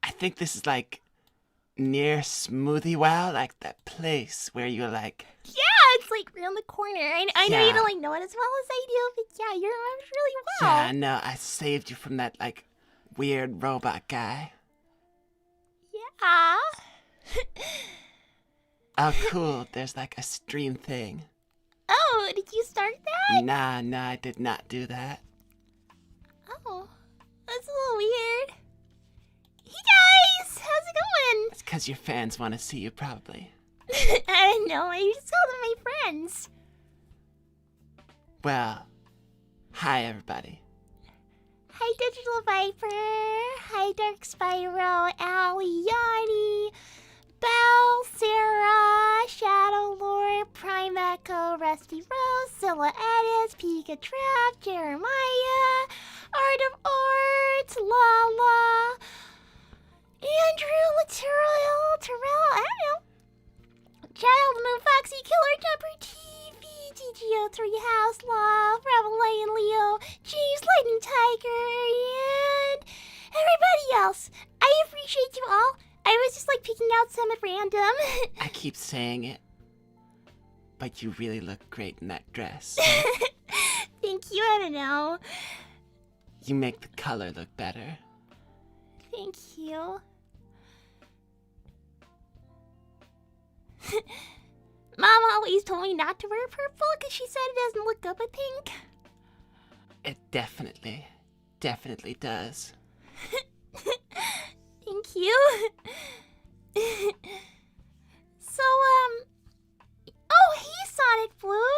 I think this is like near Smoothie Wow, like that place where you're like... Yeah, it's like around the corner. I know you Yeah. don't like know it as well as I do, but yeah, you remember really well. Yeah, I know. I saved you from that like weird robot guy. Yeah. Oh, cool. There's like a stream thing. Oh, did you start that? Nah, I did not do that. Oh, that's a little weird. Hey guys, how's it going? It's because your fans want to see you, probably. I didn't know. I just called them my friends. Well, hi everybody. Hi, Digital Viper. Hi, Dark Spyro, Allie, Yanni, Belle, Sarah, Shadow Lord, Prime Echo, Rusty Rose, Zilla Edis, Pika Trap, Jeremiah, Art of Art, Lala, Andrew, Terrell, I don't know. Child, Moon, Foxy, Killer, Jumper, TV, GGO3, House, Love, Rebel, Lion, Leo, James, Lightning Tiger, and everybody else. I appreciate you all. I was just like picking out some at random. I keep saying it, but you really look great in that dress. Thank you, I don't know. You make the color look better. Thank you. Mom always told me not to wear purple because she said it doesn't look good with pink. It definitely does. Thank you. So, oh, hey, Sonic Blue.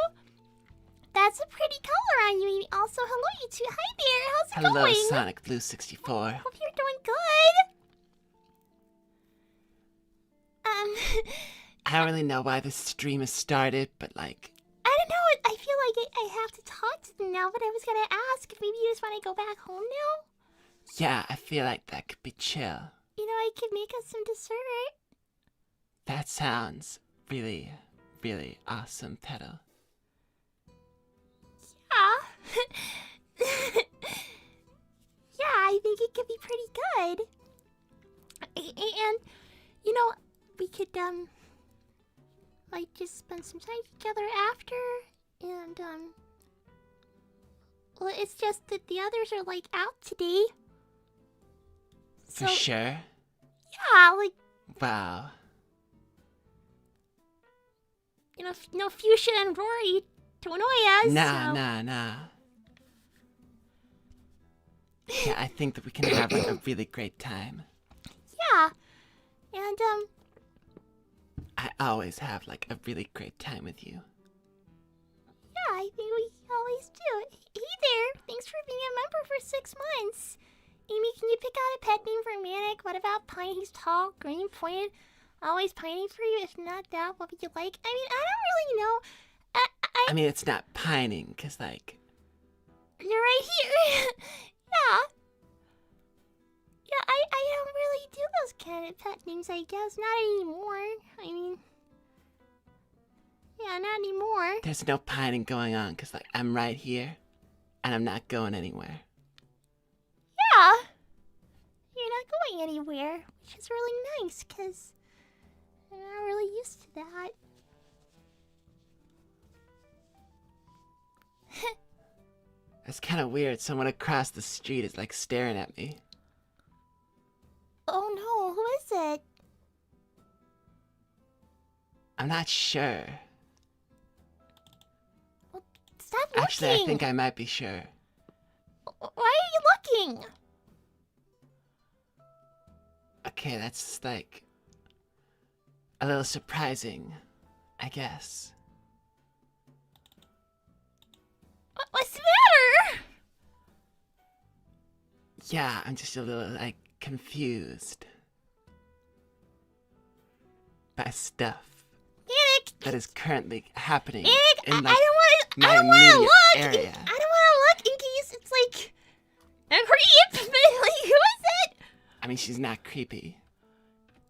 That's a pretty color on you. And also, hello, you two. Hi there. How's it Hello, going? Sonic Blue 64. Hope you're doing good. I don't really know why this stream has started, but like... I don't know. I feel like I have to talk to them now, but I was gonna ask if maybe you just want to go back home now? Yeah, I feel like that could be chill. You know, I could make us some dessert. That sounds really awesome, Petal. Yeah. Yeah, I think it could be pretty good. And, you know, we could, like, just spend some time together after, and, well, it's just that the others are, like, out today. For sure? Yeah, like, Wow. you know, no Fuchsia and Rory to annoy us. Nah. so. Yeah, I think that we can have like a really great time. Yeah, and, I always have like a really great time with you. yeah, I think we always do. Hey there, thanks for being a member for 6 months. Amy, can you pick out a pet name for Manic? What about Pine? He's tall, green, pointed, always pining for you. If not that, what would you like? I mean, I don't really know. I mean, it's not pining, cause like... You're right here. Yeah. Yeah, I don't really do those kind of pet names, I guess. Not anymore. I mean... Yeah, not anymore. There's no pining going on, cause like, I'm right here, and I'm not going anywhere. Yeah. You're not going anywhere, which is really nice, because I'm not really used to that. It's kind of weird. Someone across the street is like staring at me. Oh no, who is it? I'm not sure. Well, stop looking. Actually, I think I might be sure. Why are you looking? Okay, that's like a little surprising, I guess. What's the matter? Yeah, I'm just a little like confused by stuff Manic! that is currently happening Manic! in I like don't want to. my I don't want to immediate look. area. I don't want to look in case it's like a creep. But like, who is it? I mean, she's not creepy.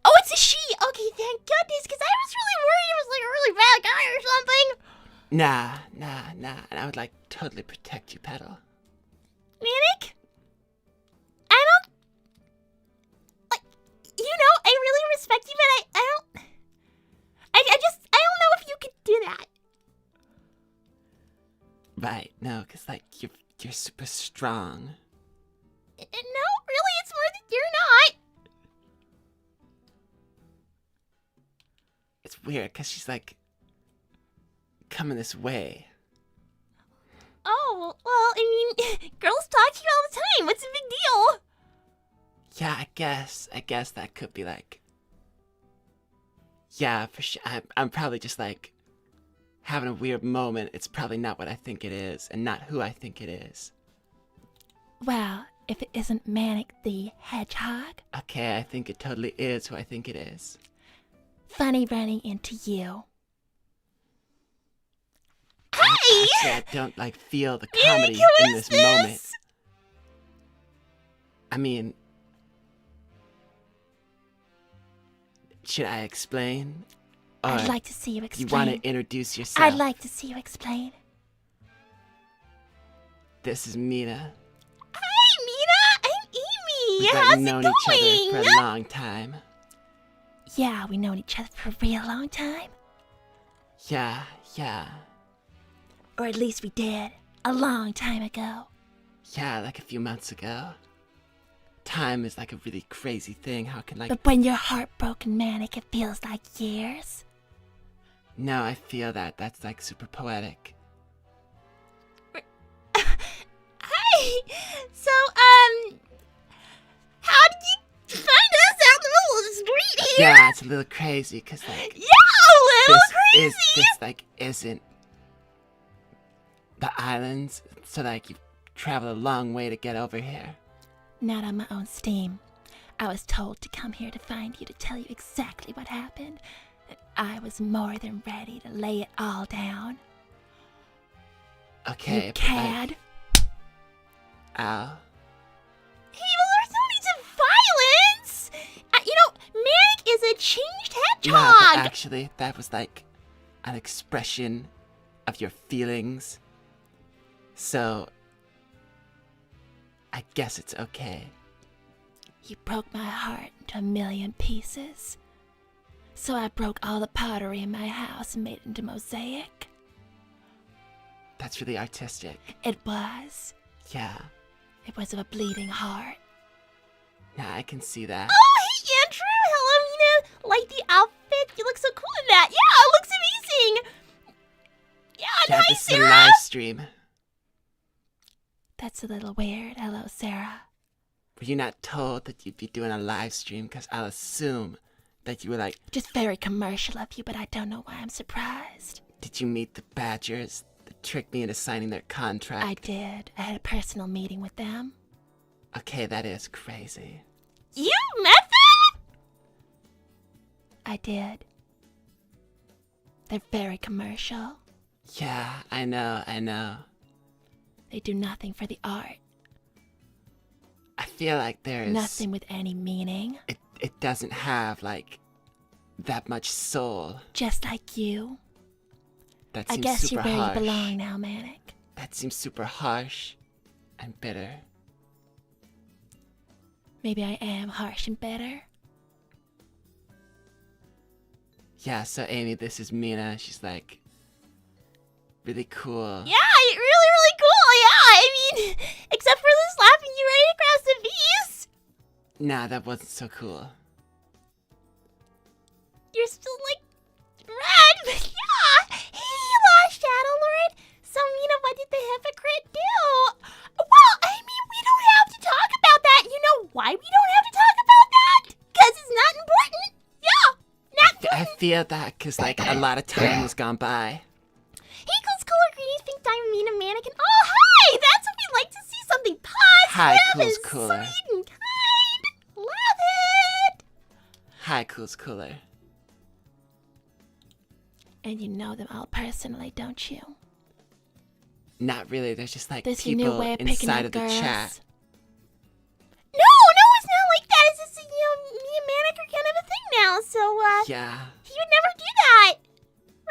Oh, it's a she. Okay, thank goodness, because I was really worried it was like a really bad guy or something. Nah. And I would like totally protect you, Petal. Manic? I don't... Like, respect you, but I don't know if you could do that. Right, no, because, like, you're super strong. No, really, it's more that you're not. It's weird, because she's, like, coming this way. Oh, well, I mean, girls talk to you all the time. What's the big deal? Yeah, I guess that could be, like... Yeah, for sure. I'm probably just, like, having a weird moment. It's probably not what I think it is, and not who I think it is. Well, if it isn't Manic the Hedgehog. Okay, I think it totally is who I think it is. Funny running into you. Actually, I don't, like, feel the comedy in this moment. I mean... Should I explain? Or I'd like to see you explain. You want to introduce yourself? I'd like to see you explain. This is Mina. Hi, Mina. I'm Amy. We've How's known it each going? other for a long time. Yeah, we've known each other for a real long time. Yeah. Or at least we did. A long time ago. Yeah, like a few months ago. Time is like a really crazy thing. How can, like... But when you're heartbroken, Manic, it feels like years. No, I feel that. That's, like, super poetic. Hi. So, how did you find us out in the middle of the street here? Yeah, it's a little crazy, because, like... Yeah, a little crazy. This, like, isn't the islands. So, like, you've traveled a long way to get over here. Not on my own steam. I was told to come here to find you to tell you exactly what happened. And I was more than ready to lay it all down. Okay, You but, like, cad. ow. Hey, well, there's no need to violence. Manic is a changed No, hedgehog. but actually, that was, like, an expression of your feelings. So... I guess it's okay. You broke my heart into a million pieces. So I broke all the pottery in my house and made it into mosaic. That's really artistic. It was. Yeah. It was of a bleeding heart. Yeah, I can see that. Oh, hey, Andrew. Hello, Mina. Like the outfit? You look so cool in that. Yeah, it looks amazing. Yeah, Yeah, hi, this is a Sarah. live stream. That's a little weird. Hello, Sarah. Were you not told that you'd be doing a live stream? Because I'll assume that you were like... Just very commercial of you, but I don't know why I'm surprised. Did you meet the Badgers that tricked me into signing their contract? I did. I had a personal meeting with them. Okay, that is crazy. You met them? I did. They're very commercial. Yeah, I know. They do nothing for the art. I feel like there is... Nothing with any meaning. It doesn't have, like, that much soul. Just like you. That I seems guess super you're where harsh. you belong now, Manic. That seems super harsh and bitter. Maybe I am harsh and bitter. Yeah, so Amy, this is Mina. She's, like, really cool. Yeah, really, really cool. Yeah, I mean, except for the slapping you right across the face. Nah, that wasn't so cool. You're still like red, but yeah. Hey, Lost Shadow Lord. So, what did the hypocrite do? Well, I mean, we don't have to talk about that. You know why we don't have to talk about that? Because it's not important. Yeah, not I important. feel that because, like, a lot of time has gone by. Hey, Cool's Cooler Greetings, Pink Diamond, Mina, Mannequin. Oh, hi! That's what we like to see. Something positive Hi, Cool's and Cooler. sweet and kind. Love it. Hi, Cool's Cooler. And you know them all personally, don't you? Not really. There's just, like, This your new people way of picking inside up of the girls? chat. No, it's not like that. It's just, me and Manic are kind of a thing now, so, Yeah. he would never do that.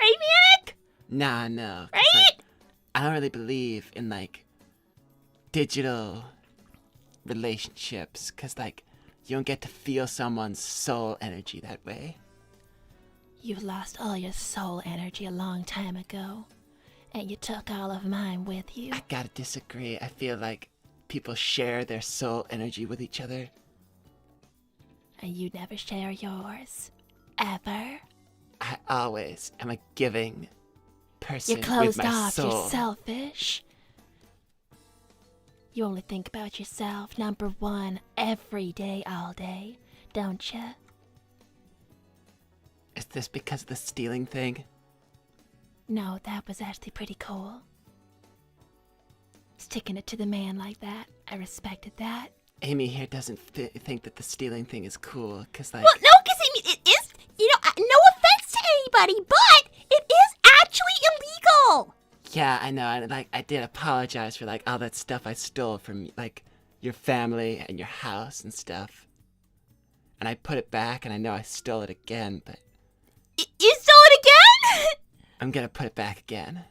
Right, Manic? Nah, no. 'Cause, Right? like, I don't really believe in, like, digital relationships. Because, like, You don't get to feel someone's soul energy that way. You've lost all your soul energy a long time ago, and you took all of mine with you. I gotta disagree. I feel like people share their soul energy with each other. And you never share yours. Ever. I always am a giving person You're closed with my off, soul. you're selfish. You only think about yourself, number one, every day, all day, don't you? Is this because of the stealing thing? No, that was actually pretty cool. Sticking it to the man like that, I respected that. Amy here doesn't think that the stealing thing is cool, because, like... Well, no, because I mean, it is, you know, no offense to anybody, but it is actually illegal. Yeah, I know, and, like, I did apologize for, like, all that stuff I stole from, like, your family and your house and stuff. And I put it back, and I know I stole it again, but... You stole it again? I'm gonna put it back again.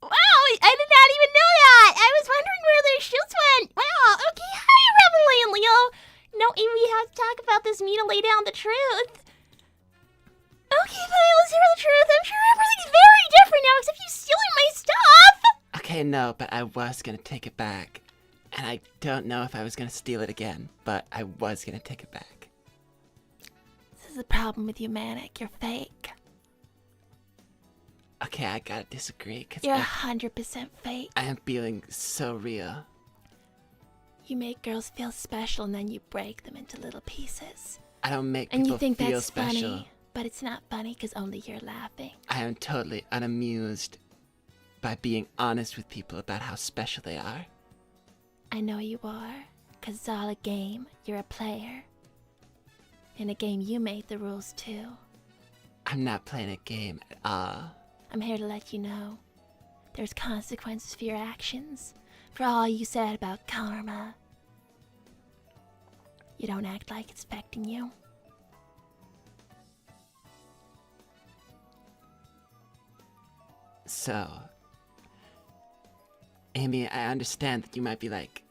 Wow, I did not even know that. I was wondering where their shoes went. Wow, okay, hi, Unraveling, Leo. No, Amy, we have to talk about this. Mina, lay down the truth. Okay, fine, let's hear the truth. I'm sure everything's very different now, except you stealing my stuff. Okay, no, but I was gonna take it back. And I don't know if I was gonna steal it again, but I was gonna take it back. This is the problem with you, Manic. You're fake. Okay, I gotta disagree, because You're 100% fake. I am feeling so real. You make girls feel special and then you break them into little pieces. I don't make And people you think feel that's special. funny, but it's not funny because only you're laughing. I am totally unamused by being honest with people about how special they are. I know you are, because it's all a game. You're a player. In a game you made the rules too. I'm not playing a game at all. I'm here to let you know. There's consequences for your actions. For all you said about karma. You don't act like it's affecting you. So, Amy, I understand that you might be like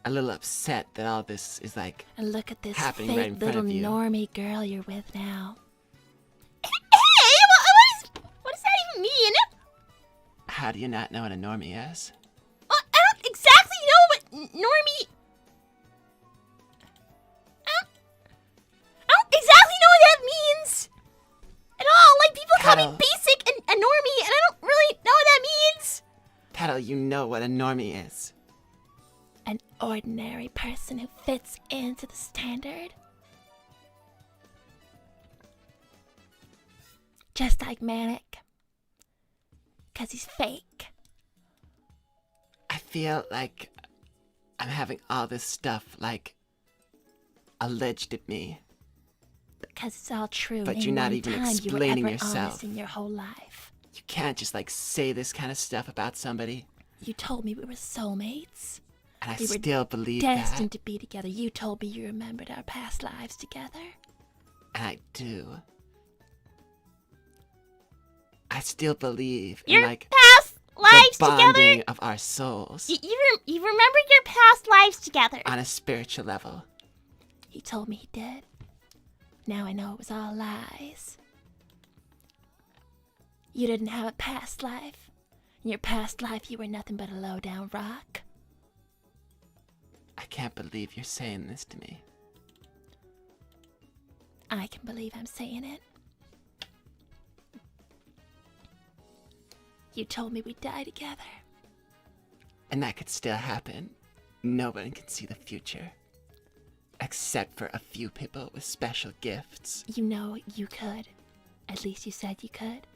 a little upset that all this is like And look at this happening fake right in front little of you. normie girl you're with now. What does that even mean? How do you not know what a normie is? Well, I don't exactly know what normie... I don't exactly know what that means. At all. Like, people call me Kettle. basic and a normie, and I don't really know what that means. Petal, you know what a normie is. An ordinary person who fits into the standard. Just like Manic. 'Cause he's fake. I feel like I'm having all this stuff, like, alleged at me. Because it's all true. But Ain't you're not one even time explaining you were ever yourself. honest in your whole life. You can't just, like, say this kind of stuff about somebody. You told me we were soulmates. And I We were still believe Destined that. to be together. You told me you remembered our past lives together. And I do. I still believe in, Your like, past lives the together? bonding of our souls You remembered your past lives together. on a spiritual level. He told me he did. Now I know it was all lies. You didn't have a past life. In your past life, you were nothing but a low-down rock. I can't believe you're saying this to me. I can believe I'm saying it. You told me we'd die together. And that could still happen. Nobody can see the future. Except for a few people with special gifts. You know you could. At least you said you could.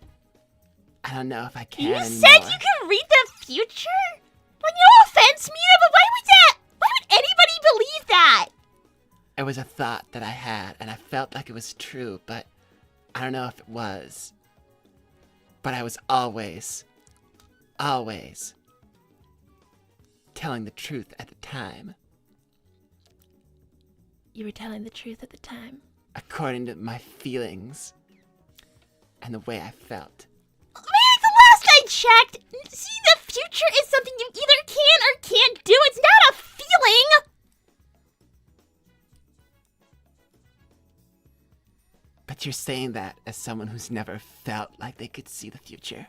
I don't know if I can You anymore. said you could read the future? Like, no offense, Mina, but why would anybody believe that? It was a thought that I had, and I felt like it was true, but I don't know if it was. But I was always telling the truth at the time, You were telling the truth at the time. according to my feelings and the way I felt. Man, the last I checked, seeing the future is something you either can or can't do. It's not a feeling. But you're saying that as someone who's never felt like they could see the future.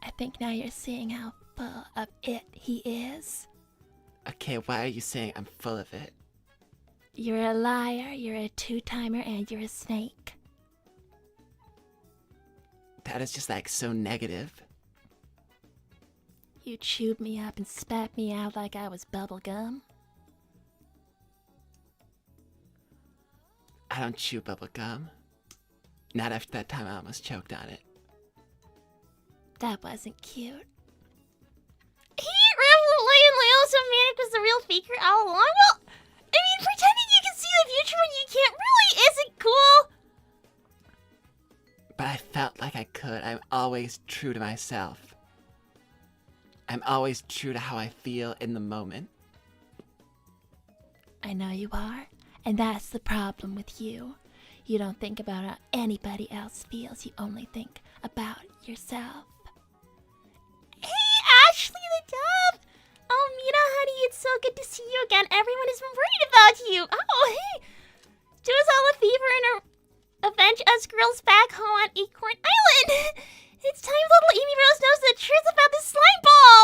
I think now you're seeing how full of it he is. Okay, why are you saying I'm full of it? You're a liar, you're a two-timer, and you're a snake. That is just like so negative. You chewed me up and spat me out like I was bubble gum. I don't chew bubble gum. Not after that time I almost choked on it. That wasn't cute. Unraveling and Leo, so Manic was the real faker all along? Well, I mean, pretending you can see the future when you can't really isn't cool. But I felt like I could. I'm always true to myself. I'm always true to how I feel in the moment. I know you are, and that's the problem with you. You don't think about how anybody else feels, you only think about yourself. Hey, Ashley the Dove! Oh, Mina, honey, it's so good to see you again. Everyone has been worried about you. Oh, hey! Do us all a favor and avenge us girls back home on Acorn Island. It's time little Amy Rose knows the truth about this slime ball.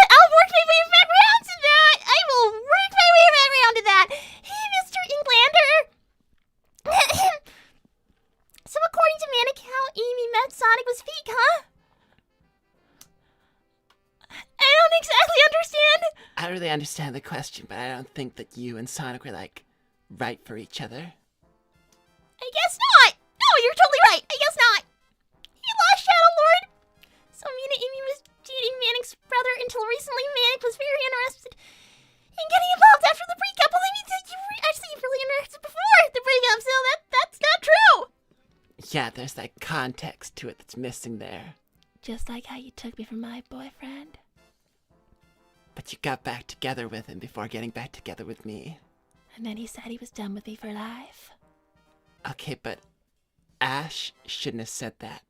I'll work my way back around to that. I will work my way back around to that. Hey, Mr. Englander. So according to Manic, how Amy met Sonic was fake, huh? I don't exactly understand. I don't really understand the question, but I don't think that you and Sonic were like right for each other. I guess not. No, you're totally right. I guess not. He lost Shadow Lord. So Mina Amy was dating Manic's brother until recently. Manic was very interested in getting involved after the breakup. Well, I mean, you were actually really interested before the breakup, so that's not true. Yeah, there's like context to it that's missing there. Just like how you took me from my boyfriend. But you got back together with him before getting back together with me. And then he said he was done with me for life. Okay, but Ash shouldn't have said that.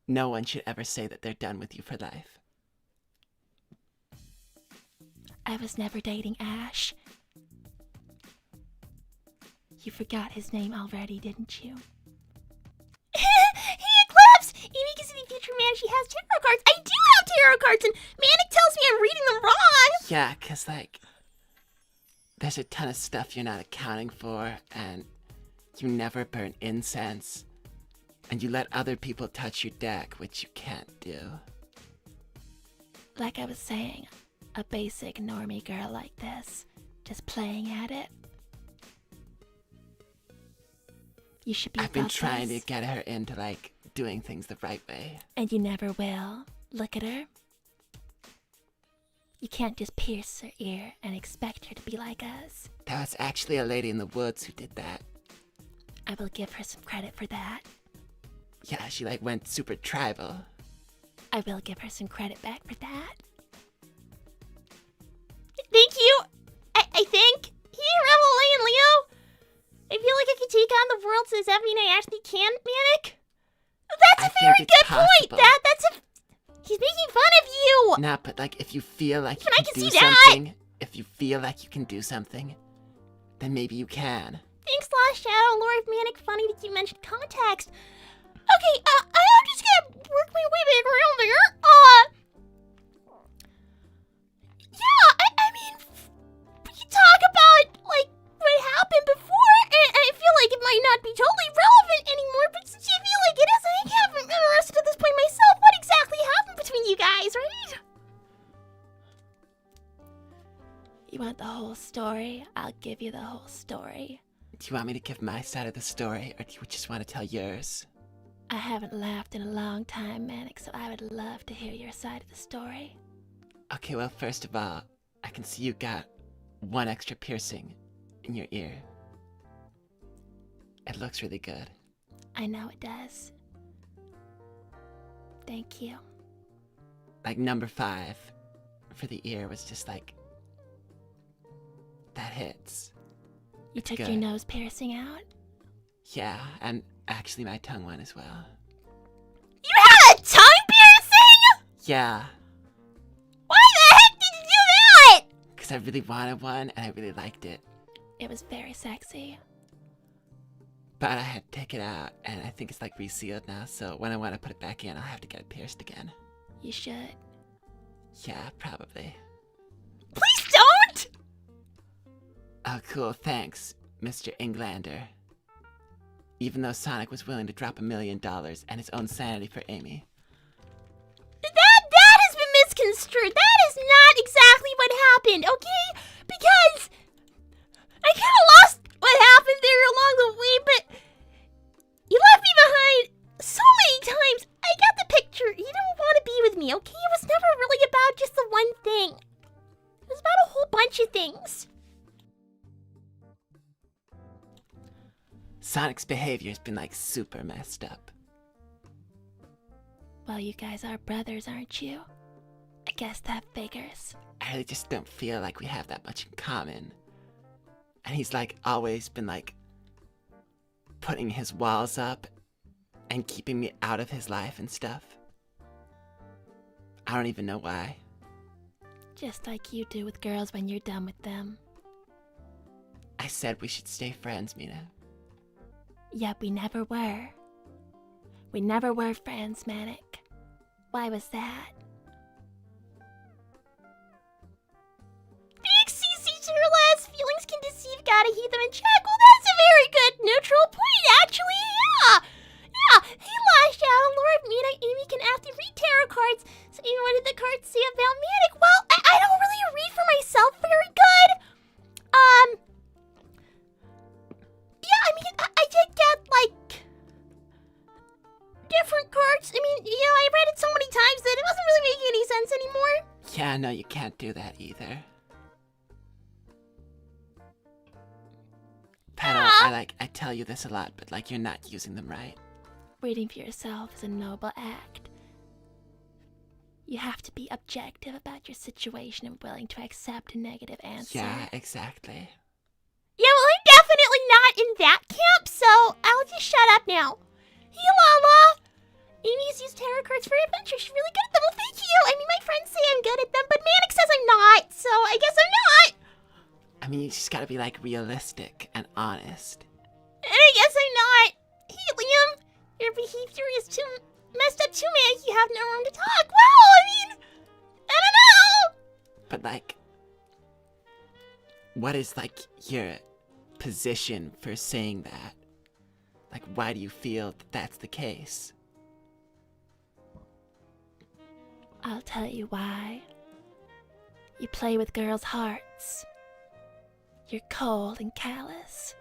No one should ever say that they're done with you for life. I was never dating Ash. You forgot his name already, didn't you? Hey, Eclipse! Amy can see the future, man. She has tarot cards. I do have tarot cards, and Manic tells me I'm reading them wrong. Yeah, 'cause like, there's a ton of stuff you're not accounting for, and you never burn incense, and you let other people touch your deck, which you can't do. Like I was saying, a basic normie girl like this, just playing at it. You should be I've been about trying this, to get her into like doing things the right way. and you never will. Look at her. You can't just pierce her ear and expect her to be like us. That was actually a lady in the woods who did that. I will give her some credit for that. Yeah, she like went super tribal. I will give her some credit back for that. Thank you. I think. Hey, Rebel and Leo. I feel like I could take on the world, so does that mean I actually can, Manic? That's I a very think it's good point. possible. He's making fun of you. Nah, but like if you feel like you I can can do see that. something, if you feel like you can do something, then maybe you can. Thanks, Lost Shadow Lord Manic. Funny that you mentioned context. Okay, I'm just gonna work my way back around there. Yeah, I mean, we can talk about, like, what happened before, and I feel like it might not be totally relevant anymore, but since you feel like it is, I think I'm interested at this point myself. What exactly happened between you guys, right? You want the whole story? I'll give you the whole story. Do you want me to give my side of the story, or do you just want to tell yours? I haven't laughed in a long time, Manic, so I would love to hear your side of the story. Okay, well, first of all, I can see you got one extra piercing in your ear. It looks really good. I know it does. Thank you. Like number 5 for the ear was just like, that hits. You took good. your nose piercing out? Yeah, and actually my tongue one as well. You had a tongue piercing? Yeah. because I really wanted one and I really liked it. It was very sexy. But I had to take it out, and I think it's like resealed now, so when I want to put it back in, I'll have to get it pierced again. You should. Yeah, probably. Please don't! Oh, cool, thanks, Mr. Englander. Even though Sonic was willing to drop $1 million and his own sanity for Amy. That has been misconstrued. That is not exactly what happened, okay? Because I kind of lost what happened there along the way, but you left me behind so many times. I got the picture. You don't want to be with me, okay? It was never really about just the one thing. It was about a whole bunch of things. Sonic's behavior's been like super messed up. Well, you guys are brothers, aren't you? I guess that figures. I really just don't feel like we have that much in common. And he's like always been like putting his walls up and keeping me out of his life and stuff. I don't even know why. Just like you do with girls when you're done with them. I said we should stay friends, Mina. Yet we never were. We never were friends, Manic. Why was that? Big CC Turles, feelings can deceive, gotta heed them in check. Well, that's a very good neutral point, actually, yeah. Yeah, hey, Last Shadow Lord, Mina, Amy can actually read tarot cards. So Amy, what did the cards say about Manic? Well, I don't really read for myself very good. Yeah, I mean, I did get, like, different cards. I mean, you know, I read it so many times that it wasn't really making any sense anymore. Yeah, no, you can't do that either. Petal, I tell you this a lot, but like you're not using them right. Reading for yourself is a noble act. You have to be objective about your situation and willing to accept a negative answer. Yeah, exactly. Yeah, well, I'm definitely not in that camp, so I'll just shut up now. Hey, Lala! Amy's used tarot cards for adventure. She's really good at them. Well, thank you. I mean, my friends say I'm good at them, but Manic says I'm not, so I guess I'm not. I mean, you just gotta be like realistic and honest. And I guess I'm not. Hey, Liam, your behavior is too messed up to make you have no room to talk. Well, I mean, I don't know. But like, what is like your position for saying that? Like, why do you feel that that's the case? I'll tell you why. You play with girls' hearts. You're cold and callous.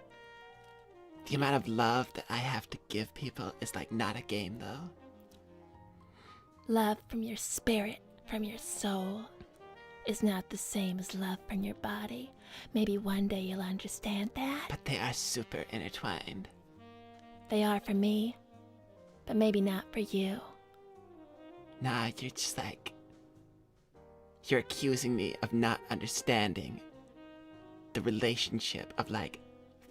The amount of love that I have to give people is like not a game though. Love from your spirit, from your soul, is not the same as love from your body. Maybe one day you'll understand that. But they are super intertwined. They are for me, but maybe not for you. Nah, you're just like... You're accusing me of not understanding the relationship of like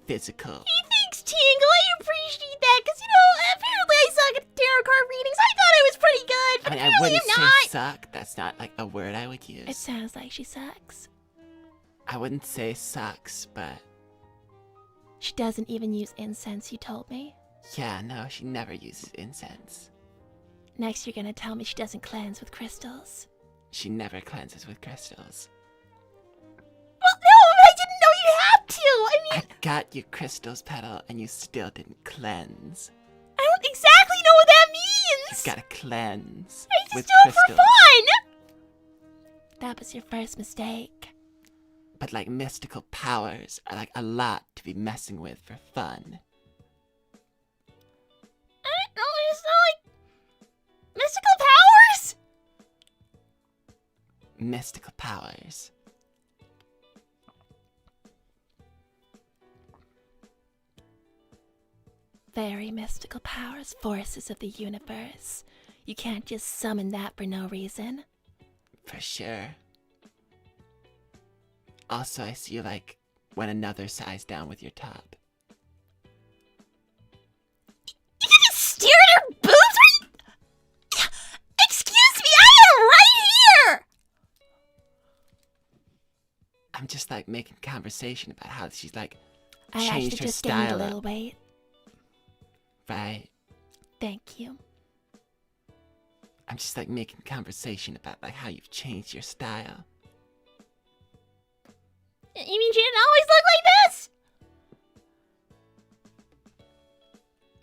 physical. Hey, thanks, Tingle. I appreciate that, because, you know, apparently I suck at tarot card readings. I thought I was pretty good, but I mean, I apparently wouldn't I'm say not. suck. That's not like a word I would use. It sounds like she sucks. I wouldn't say sucks, but She doesn't even use incense, you told me. yeah, no, she never uses incense. Next, you're gonna tell me she doesn't cleanse with crystals. She never cleanses with crystals. Well, no, but I didn't know you had to. I mean, I got you crystals, Petal, and you still didn't cleanse. I don't exactly know what that means. You gotta cleanse I just with do it crystals. for fun. That was your first mistake. But like mystical powers are like a lot to be messing with for fun. I don't know, it's not like mystical powers. Mystical powers. Very mystical powers, forces of the universe. You can't just summon that for no reason. For sure. Also, I see you like went another size down with your top. You can just stare at her boobs right? Excuse me, I am right here! just like making conversation about how she's like I changed actually her just gained a style little up, weight. right? Thank you. I'm just like making conversation about like how you've changed your style. You mean she didn't always look like this?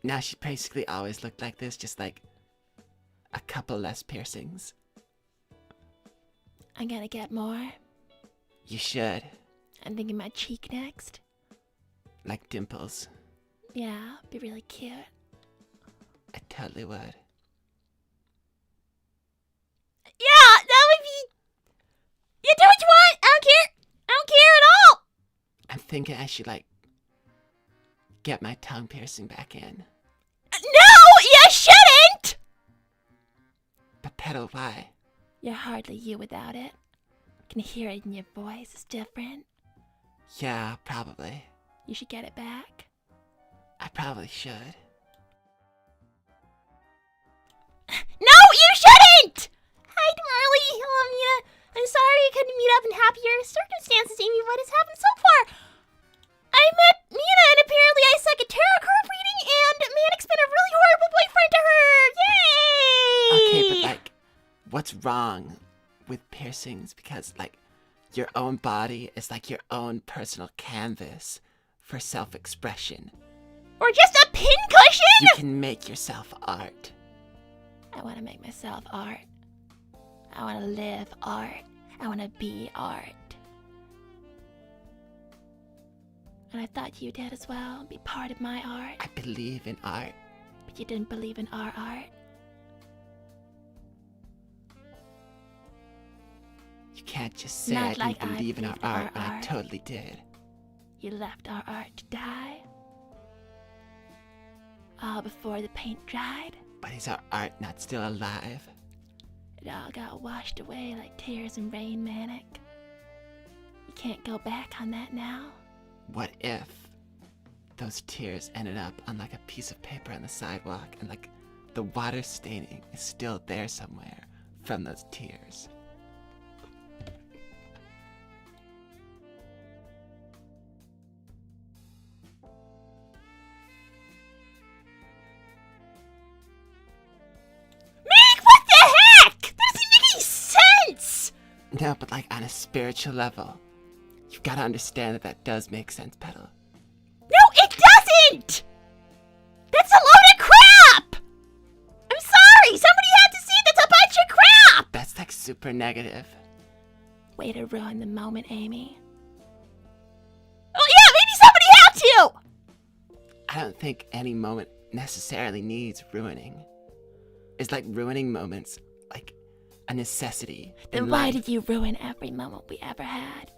Now she basically always looked like this, just like a couple less piercings. I'm gonna get more. You should. I'm thinking my cheek next. Like dimples. Yeah, be really cute. I totally would. Yeah, that would be... You do what you want. I don't care. I don't care at all. I'm thinking I should like get my tongue piercing back in. No, you shouldn't. But Petal, why? You're hardly you without it. I can hear it in your voice. It's different. Yeah, probably. You should get it back. I probably should. No, you shouldn't. Hi, Marley. Hello, Mina. I'm sorry you couldn't meet up in happier circumstances, Amy. What has happened so far? I met Mina, and apparently I suck at tarot card reading, and Manic's been a really horrible boyfriend to her. Yay! Okay, but like, what's wrong with piercings? Because like, your own body is like your own personal canvas for self-expression. Or just a pincushion? You can make yourself art. I want to make myself art. I want to live art. I want to be art. And I thought you did as well. Be part of my art. I believe in art. But you didn't believe in our art. You can't just say Not I like didn't I believe in our believed in our art when I art. totally did. You left our art to die. All before the paint dried. But is our art not still alive? It all got washed away like tears in rain, Manic. You can't go back on that now. What if those tears ended up on like a piece of paper on the sidewalk and like the water staining is still there somewhere from those tears? Manic, what the heck? That doesn't make any sense. No, but like on a spiritual level, you've got to understand that that does make sense, Petal. No, it doesn't. That's a load of crap. I'm sorry. Somebody had to see it. That's a bunch of crap. That's like super negative. Way to ruin the moment, Amy. Oh, yeah, maybe somebody had to. I don't think any moment necessarily needs ruining. It's like ruining moments, like a necessity. Then in why life. did you ruin every moment we ever had?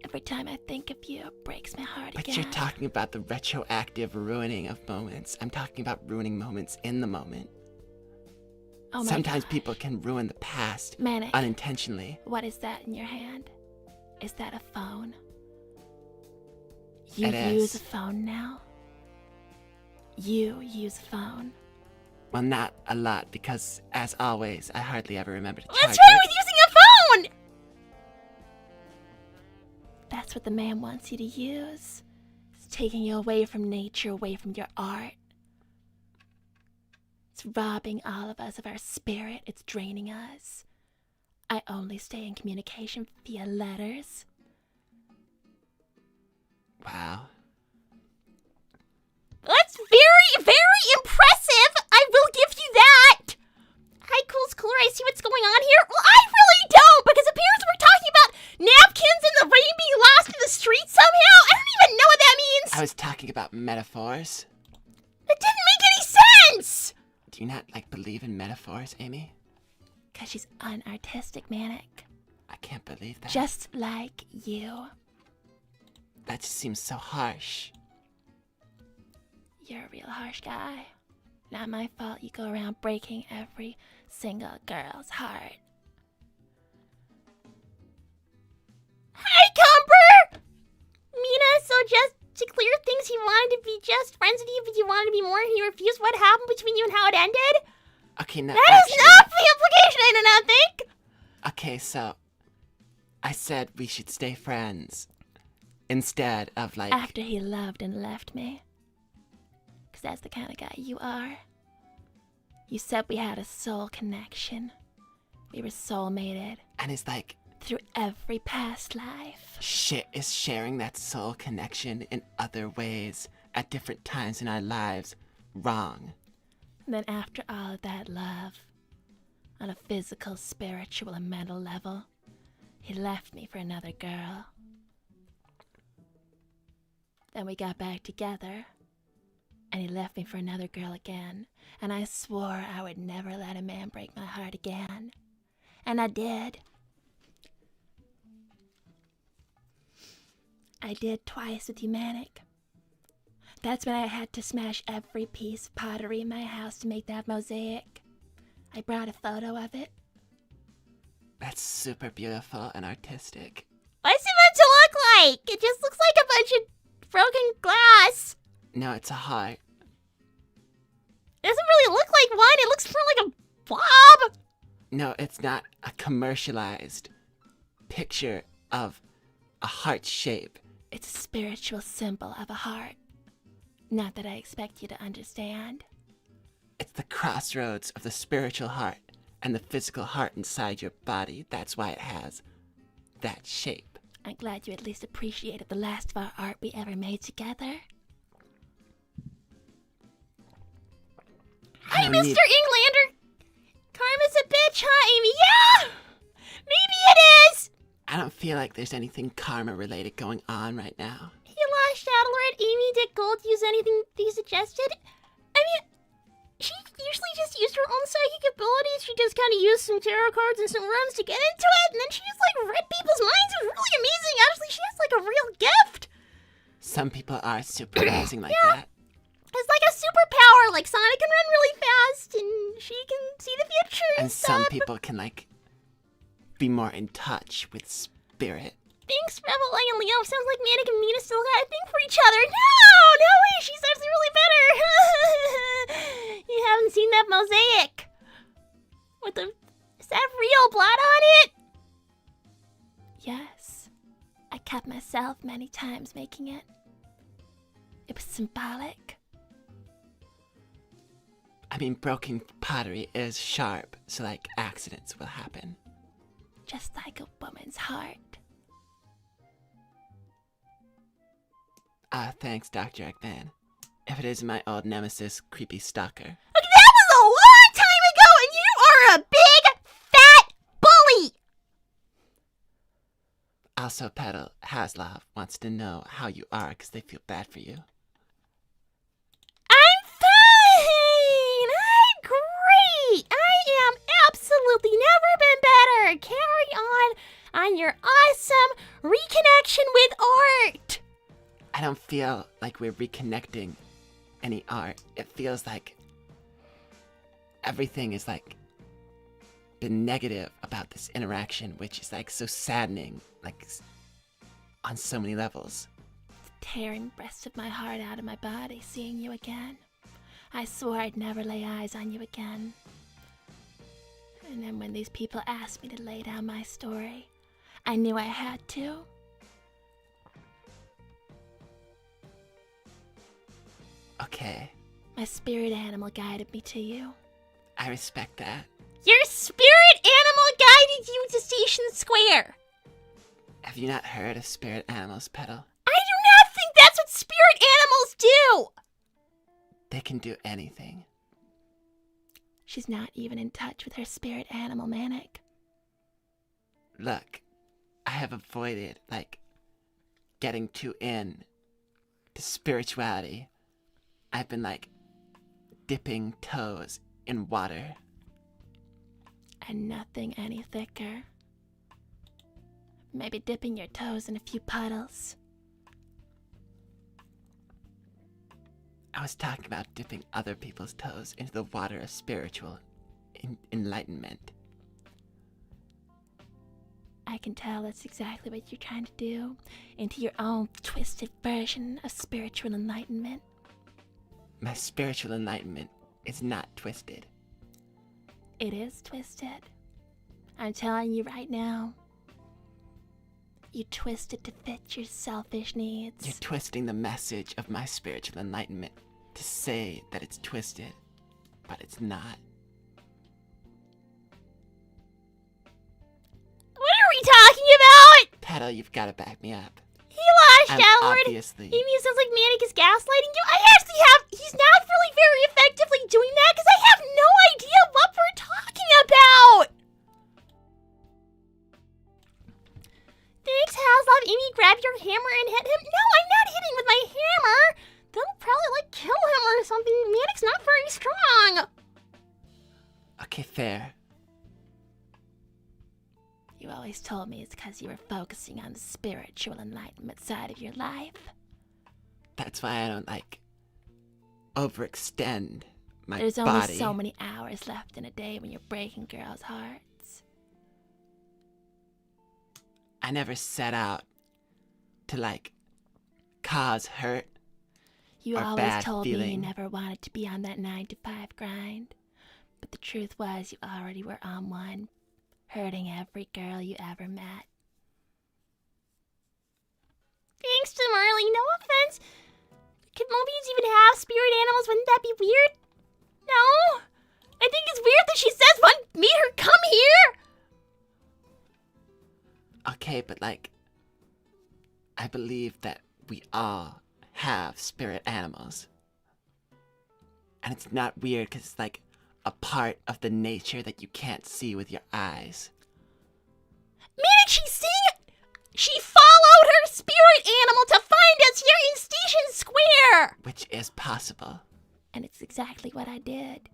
Every time I think of you, it breaks my heart But again. you're talking about the retroactive ruining of moments. I'm talking about ruining moments in the moment. Oh my Sometimes gosh. people can ruin the past Manic, unintentionally. what is that in your hand? Is that a phone? You It is. use a phone now? You use a phone. Well, not a lot because, as always, I hardly ever remember to charge What's wrong it. with using a phone? That's what the man wants you to use. It's taking you away from nature, away from your art. It's robbing all of us of our spirit. It's draining us. I only stay in communication via letters. Wow. That's very, very impressive. I will give you that. Hi, Cool's Cooler. I see what's going on here. Well, I really don't, because apparently we're talking about napkins and the rain being lost in the street somehow. I don't even know what that means. I was talking about metaphors. That didn't make any sense. Do you not, like, believe in metaphors, Amy? 'Cause she's unartistic, Manic. I can't believe that. Just like you. That just seems so harsh. You're a real harsh guy. Not my fault you go around breaking every single girl's heart. Hi, Cumber. Mina, so just to clear things, he wanted to be just friends with you, but you wanted to be more, and he refused. What happened between you and how it ended? Okay, now That is actually, not the implication, I do not think. Okay, so I said we should stay friends. Instead of like... After he loved and left me. Because that's the kind of guy you are. You said we had a soul connection. We were soulmated. And it's like... Through every past life. Shit is sharing that soul connection in other ways at different times in our lives wrong. And then after all of that love, on a physical, spiritual, and mental level, he left me for another girl. Then we got back together, and he left me for another girl again, and I swore I would never let a man break my heart again. And I did. I did twice with you, Manic. That's when I had to smash every piece of pottery in my house to make that mosaic. I brought a photo of it. That's super beautiful and artistic. What's it meant to look like? It just looks like a bunch of broken glass. No, it's a heart. It doesn't really look like one. It looks more like a blob. No, it's not a commercialized picture of a heart shape. It's a spiritual symbol of a heart. Not that I expect you to understand. It's the crossroads of the spiritual heart and the physical heart inside your body. That's why it has that shape. I'm glad you at least appreciated the last of our art we ever made together. Hey, Mr. Englander! Karma's a bitch, huh, Amy? Yeah! Maybe it is! I don't feel like there's anything karma related going on right now. He lashed out and let Amy Dick Gold use anything he suggested. I mean, she usually just used her own psychic abilities. She just kind of used some tarot cards and some runes to get into it, and then she just like read people's minds. It was really amazing. Actually, she has like a real gift. Some people are super amazing like that. It's like a superpower. Like Sonic can run really fast, and she can see the future And some people can like be more in touch with spirit. Thanks, Rebel and Leo. Sounds like Manic and Mina still got a thing for each other. No way. She's actually really better. You haven't seen that mosaic with the... Is that real blood on it? Yes. I cut myself many times making it. It was symbolic. I mean, broken pottery is sharp, so like accidents will happen. Just like a woman's heart. Thanks, Dr. Eggman. If it isn't my old nemesis, creepy stalker. Okay, that was a long time ago, and you are a big, fat bully! Also, Petal, Haslov wants to know how you are because they feel bad for you. I'm fine! I'm great! I am absolutely never been better! Carry on your awesome reconnection with art! I don't feel like we're reconnecting any art. It feels like everything is like been negative about this interaction, which is like so saddening, like on so many levels. It's tearing the rest of my heart out of my body seeing you again. I swore I'd never lay eyes on you again. And then when these people asked me to lay down my story, I knew I had to. Okay, My spirit animal guided me to you. I respect that. Your spirit animal guided you to Station Square! Have you not heard of spirit animals, Petal? I do not think that's what spirit animals do! They can do anything. She's not even in touch with her spirit animal, Manic. Look, I have avoided, getting too in to spirituality. I've been, dipping toes in water. And nothing any thicker. Maybe dipping your toes in a few puddles. I was talking about dipping other people's toes into the water of spiritual enlightenment. I can tell that's exactly what you're trying to do. Into your own twisted version of spiritual enlightenment. My spiritual enlightenment is not twisted. It is twisted. I'm telling you right now. You twist it to fit your selfish needs. You're twisting the message of my spiritual enlightenment to say that it's twisted, but it's not. What are we talking about? Petal, you've got to back me up. He lost, I'm Shadow Lord. obviously... Amy, it sounds like Manic is gaslighting you. He's not really very effectively doing that because I have no idea what we're talking about. Thanks, Haslov. Amy, grab your hammer and hit him. No, I'm not hitting with my hammer. That'll probably, kill him or something. Manic's not very strong. Okay, fair. You always told me it's because you were focusing on the spiritual enlightenment side of your life. That's why I don't, overextend my There's body. only so many hours left in a day when you're breaking girls' hearts. I never set out to, cause hurt. You or always bad told me feeling. you never wanted to be on that 9-to-5 grind. But the truth was you already were on one, hurting every girl you ever met. Thanks to Marley, no offense. Could movies even have spirit animals? Wouldn't that be weird? No. I think it's weird that she says one made her come here. Okay, but I believe that we all have spirit animals. And it's not weird because it's a part of the nature that you can't see with your eyes. Manic, she's saying it. She followed her spirit animal to find us here in Station Square. Which is possible. And it's exactly what I did.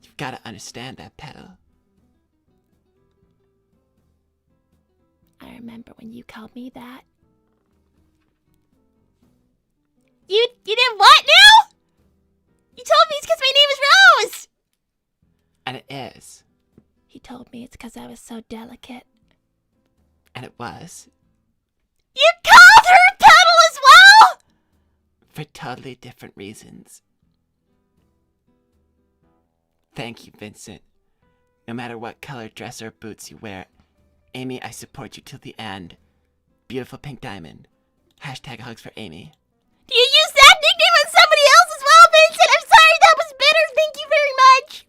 You've got to understand that, Petal. I remember when you called me that. You did what now? You told me it's because my name is Rose. And it is. He told me it's because I was so delicate. And it was. You called her Petal as well? For totally different reasons. Thank you, Vincent. No matter what color dress or boots you wear, Amy, I support you till the end. Beautiful pink diamond. Hashtag hugs for Amy. Do you use that nickname on somebody else as well, Vincent? I'm sorry, that was bitter. Thank you very much.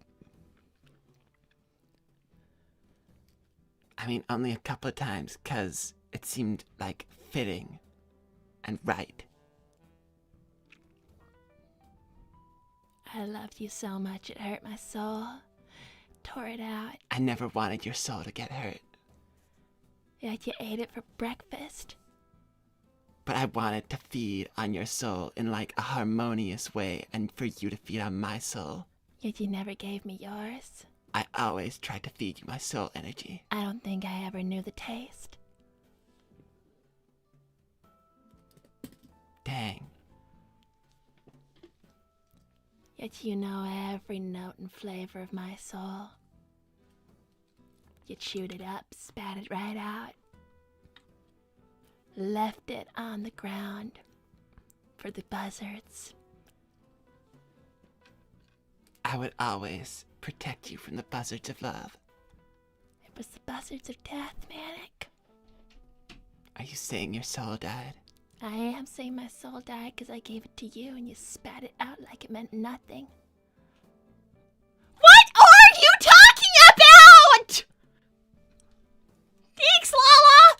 I mean, only a couple of times, 'cause it seemed fitting and right. I loved you so much it hurt my soul. Tore it out. I never wanted your soul to get hurt. Yet you ate it for breakfast. But I wanted to feed on your soul in a harmonious way and for you to feed on my soul. Yet you never gave me yours. I always tried to feed you my soul energy. I don't think I ever knew the taste. Dang. Yet you know every note and flavor of my soul. You chewed it up, spat it right out. Left it on the ground for the buzzards. I would always protect you from the buzzards of love. It was the buzzards of death, Manic. Are you saying your soul died? I am saying my soul died because I gave it to you and you spat it out like it meant nothing. What are you talking about? Thanks, Lala!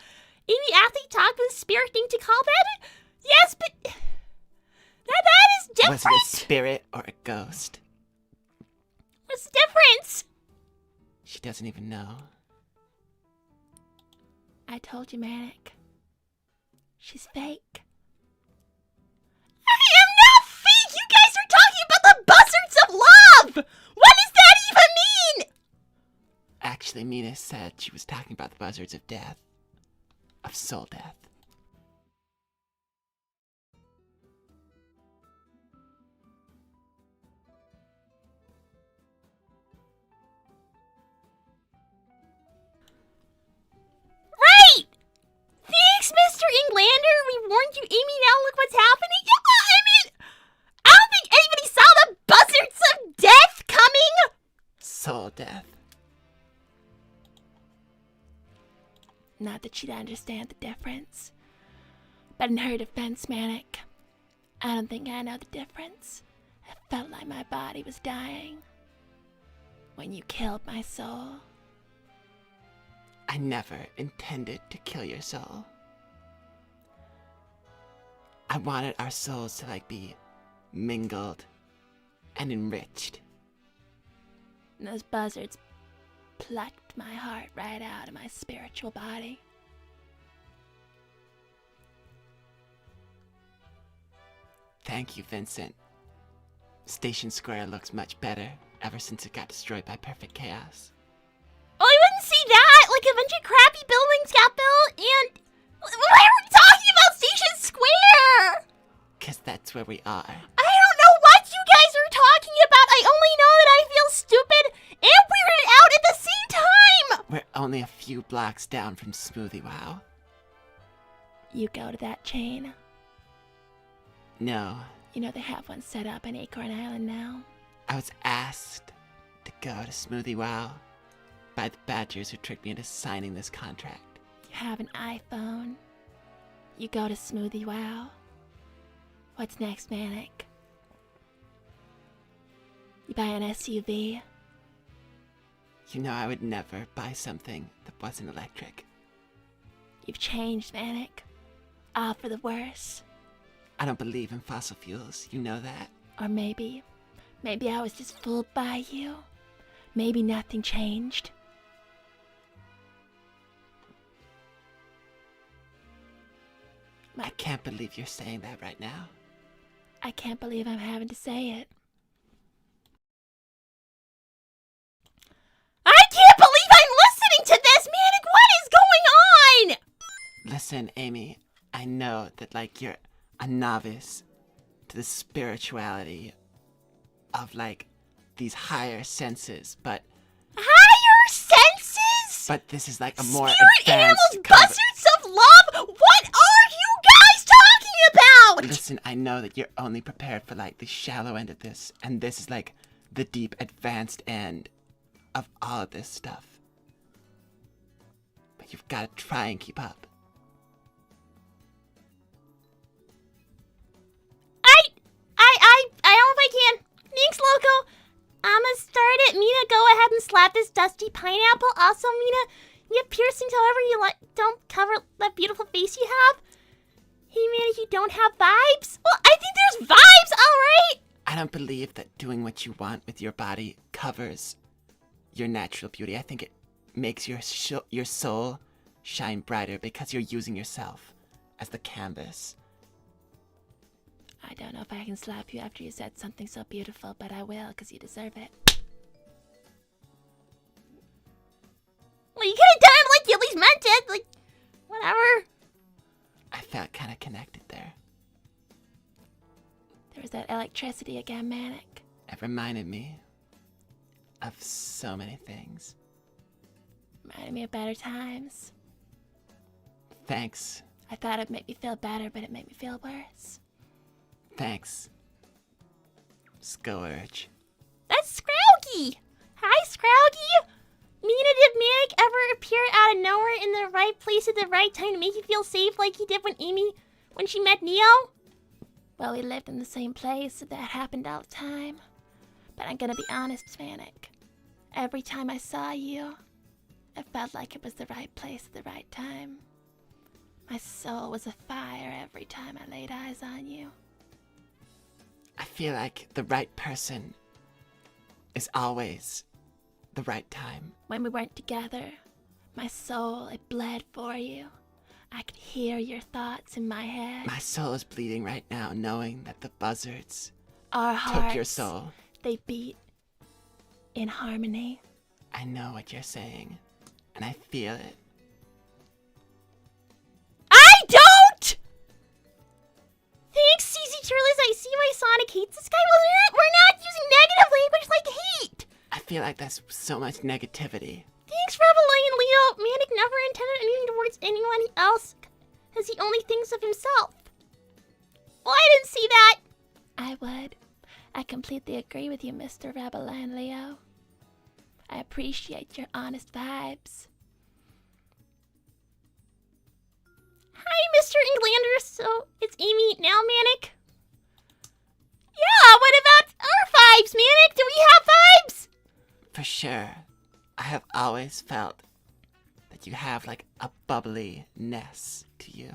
Amy, after you talked with the spirit thing to call that? Yes, but that is different. Was it a spirit or a ghost? What's the difference? She doesn't even know. I told you, Manic. She's fake. I am not fake! You guys are talking about the buzzards of love! What does that even mean? Actually, Mina said she was talking about the buzzards of death. Of soul death. Right! Thanks, Mr. Englander. We warned you, Amy. Now look what's happening. Yeah, I mean, I don't think anybody saw the buzzards of death coming. Soul death. Not that she'd understand the difference. But in her defense, Manic, I don't think I know the difference. It felt like my body was dying when you killed my soul. I never intended to kill your soul. I wanted our souls to be mingled and enriched. And those buzzards plucked my heart right out of my spiritual body. Thank you, Vincent. Station Square looks much better ever since it got destroyed by perfect chaos. Oh, I wouldn't see that! Like, a bunch of crappy buildings got built, and... Why are we talking about Station Square? 'Cause that's where we are. I don't know what you guys are talking about. I only know that I feel stupid and weirded out at the same time. We're only a few blocks down from Smoothie Wow. You go to that chain. No, You know they have one set up in Acorn Island now. I was asked to go to Smoothie Wow by the Badgers who tricked me into signing this contract. You have an iPhone. You go to Smoothie Wow. What's next, Manic? You buy an SUV. You know I would never buy something that wasn't electric. You've changed, Manic. All for the worse. I don't believe in fossil fuels, you know that? Or maybe I was just fooled by you. Maybe nothing changed. I can't believe you're saying that right now. I can't believe I'm having to say it. I can't believe I'm listening to this! Manic, what is going on? Listen, Amy, I know that you're a novice to the spirituality of these higher senses, but Higher senses? but this is a more Spirit advanced animals, buzzards of love? What are you guys talking about? Listen, I know that you're only prepared for the shallow end of this, and this is the deep advanced end of all of this stuff. But you've got to try and keep up. I don't know if I can. Thanks, Loco. I'ma start it. Mina, go ahead and slap this dusty pineapple. Also, Mina, you have piercings however you like. Don't cover that beautiful face you have. Hey, Mina, you don't have vibes? Well, I think there's vibes, alright? I don't believe that doing what you want with your body covers your natural beauty. I think it makes your soul shine brighter because you're using yourself as the canvas. I don't know if I can slap you after you said something so beautiful, but I will, because you deserve it. Well, you could have done it like you at least meant it. Whatever. I felt kind of connected there. There was that electricity again, Manic. It reminded me of so many things. Reminded me of better times. Thanks. I thought it'd make me feel better, but it made me feel worse. Thanks. Scourge. That's Scrowgy! Hi, Scrowgy! Mina, did Manic ever appear out of nowhere in the right place at the right time to make you feel safe like he did when she met Neo? Well, we lived in the same place, so that happened all the time. But I'm gonna be honest, Manic. Every time I saw you, it felt like it was the right place at the right time. My soul was afire every time I laid eyes on you. I feel like the right person is always the right time. When we weren't together, my soul, it bled for you. I could hear your thoughts in my head. My soul is bleeding right now knowing that the Buzzards Our hearts, took your soul. They beat in harmony. I know what you're saying, and I feel it. I don't! Thanks, CZ Turles. I see why Sonic hates this guy. Well, we're not using negative language like hate. I feel like that's so much negativity. Thanks, Reveling and Leo. Manic never intended anything towards anyone else, as he only thinks of himself. Well, I didn't see that. I would. I completely agree with you, Mr. Rebel and Leo. I appreciate your honest vibes. certain glanders, so it's Amy now, Manic. Yeah, what about our vibes, Manic? Do we have vibes? For sure. I have always felt that you have like a bubbly-ness to you.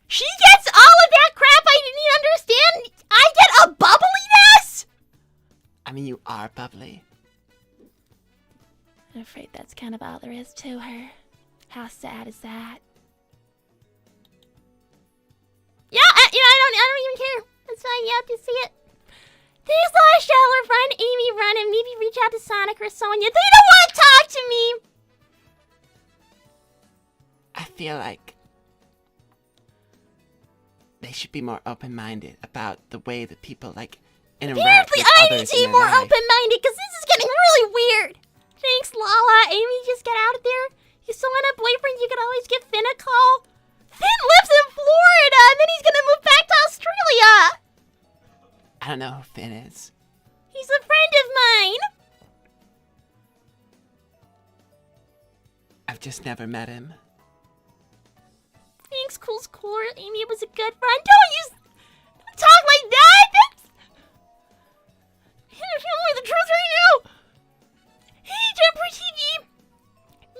She gets all of that crap I didn't understand. I get a bubbliness? I mean, you are bubbly. I'm afraid that's kind of all there is to her. How sad is that? Yeah, I don't even care. That's fine. You have to see it. Thanks a lot, Shallow. Find Amy, run, and maybe reach out to Sonic or Sonya. They don't want to talk to me. I feel like they should be more open-minded about the way that people like interact Apparently, with I others need to be in their more life. open-minded because this is getting really weird. Thanks, Lala. Amy, just get out of there. You still want a boyfriend? You could always give Finn a call. Finn lives in Florida, and then he's gonna move back to Australia. I don't know who Finn is. He's a friend of mine. I've just never met him. Thanks, Cool's cooler. Amy was a good friend. Don't talk like that. That's... You're telling me the truth right now. Hey, Jumper TV.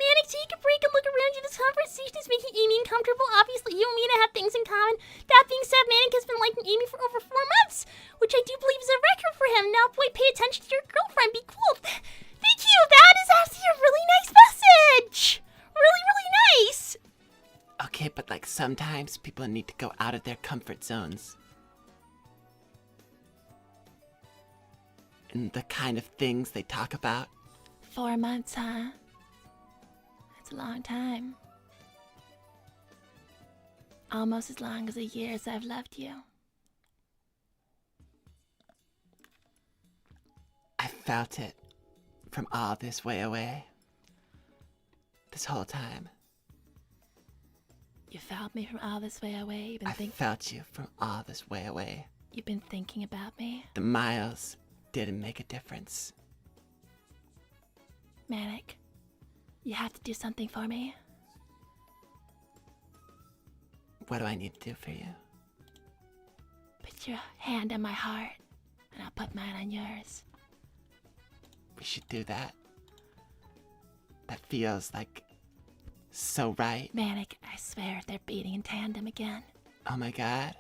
Manic, take a break and look around you. This conversation is making Amy uncomfortable. Obviously, you and Mina have things in common. That being said, Manic has been liking Amy for over 4 months, which I do believe is a record for him. Now, boy, pay attention to your girlfriend. Be cool. Thank you. That is actually a really nice message. Really, really nice. Okay, but like sometimes people need to go out of their comfort zones. And the kind of things they talk about. 4 months, huh? That's a long time. Almost as long as the years I've loved you. I felt it from all this way away. This whole time. You felt me from all this way away. I felt you from all this way away. You've been thinking about me. The miles didn't make a difference. Manic, you have to do something for me. What do I need to do for you? Put your hand on my heart, and I'll put mine on yours. We should do that. That feels like so right. Manic, I swear they're beating in tandem again. Oh my god.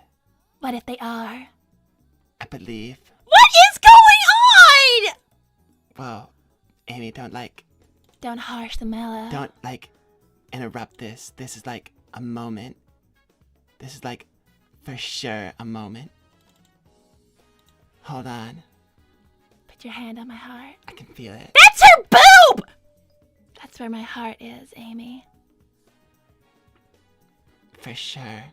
What if they are? I believe. What is going on? Whoa. Amy, Don't harsh the mellow. don't interrupt this. This is like a moment. This is like for sure a moment. Hold on. Put your hand on my heart. I can feel it. That's her boob! That's where my heart is, Amy. For sure.